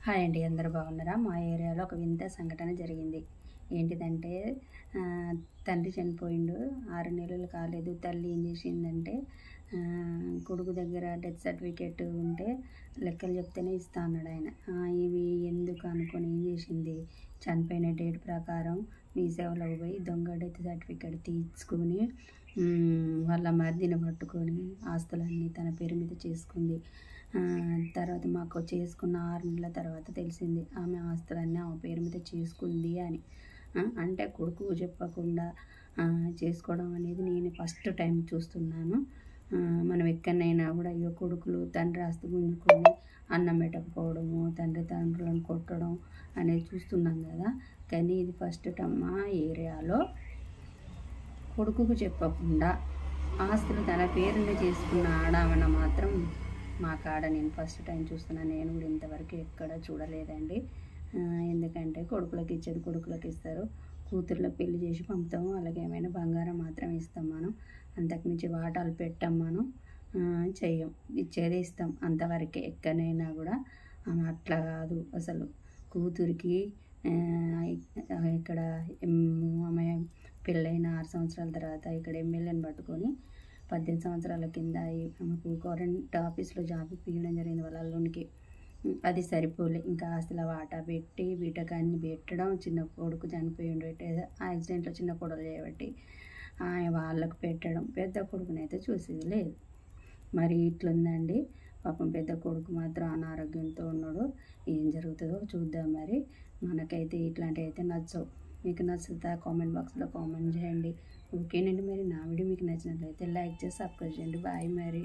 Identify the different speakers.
Speaker 1: Hi అండి, అందరూ బాగున్నారా? మా ఏరియాలో ఒక వింత సంఘటన జరిగింది. ఏంటిదంటే తండ్రి చనిపోయిండు, 6 నెలలు కాలేదు. తల్లి ఏం చేసిందంటే కొడుకు దగ్గర డెత్ సర్టిఫికేట్ ఉంటే లెక్కలు చెప్తేనే ఇస్తా అన్నాడు ఆయన. ఇవి ఎందుకు అనుకొని ఏం చేసింది, చనిపోయిన డేట్ ప్రకారం మీ సేవలోకి పోయి దొంగ డెత్ సర్టిఫికేట్ తీసుకొని వాళ్ళ మర్దిని పట్టుకొని ఆస్తులన్నీ తన పేరు మీద చేసుకుంది. తర్వాత మాకు చేసుకున్న 6 నెలల తర్వాత తెలిసింది ఆమె ఆస్తులన్నీ ఆమె పేరు మీద చేసుకుంది అని. అంటే కొడుకు చెప్పకుండా చేసుకోవడం అనేది నేను ఫస్ట్ టైం చూస్తున్నాను. మనం ఎక్కడైనా కూడా అయ్యో కొడుకులు తండ్రి ఆస్తి గుంజుకొని అన్నం పెట్టకపోవడము, తండ్రులను కొట్టడం అనేది చూస్తున్నాం కదా. కానీ ఇది ఫస్ట్ టైం మా ఏరియాలో కొడుకుకు చెప్పకుండా ఆస్తులు తన పేరుని చేసుకున్న ఆడామన మాత్రం మా కాడ నేను ఫస్ట్ టైం చూస్తున్నాను. నేను కూడా ఇంతవరకు ఎక్కడ చూడలేదండి. ఎందుకంటే కొడుకులకు ఇచ్చేది కొడుకులకు ఇస్తారు, కూతుర్ల పెళ్లి చేసి పంపుతాము, అలాగే ఏమైనా బంగారం మాత్రం ఇస్తాం. మనం అంతకుమించి వాటాలు పెట్టాం, మనం చెయ్యం, ఇచ్చేది ఇస్తాం అంతవరకే. ఎక్కడైనా కూడా అట్లా కాదు అసలు. కూతురికి ఇక్కడ ఆమె పెళ్ళైన 6 సంవత్సరాల తర్వాత ఇక్కడ ఎమ్మెల్యేని పట్టుకొని 18 సంవత్సరాల కింద ఆమెకు గవర్నమెంట్ ఆఫీస్లో జాబ్ ఇప్పించడం జరిగింది వాళ్ళ అల్లునికి. అది సరిపోలే, ఇంకా ఆస్తుల వాటా పెట్టి బీటకాన్ని పెట్టడం, చిన్న కొడుకు చనిపోయిండు యాక్సిడెంట్లో చిన్న కొడుకు చేయబట్టి వాళ్ళకు పెట్టడం, పెద్ద కొడుకునైతే చూసేది లేదు. మరి ఇట్లుందండి పాపం. పెద్ద కొడుకు మాత్రం అనారోగ్యంతో ఉన్నాడు. ఏం జరుగుతుందో చూద్దాం. మరి మనకైతే ఇట్లాంటివి అయితే నచ్చవు. మీకు నచ్చుతా కామెంట్ బాక్స్లో కామెంట్ చేయండి. ఓకేనండి. మరి నా వీడియో మీకు నచ్చినట్లయితే లైక్ చేసి సబ్స్క్రైబ్ చేయండి. బాయ్ మరి.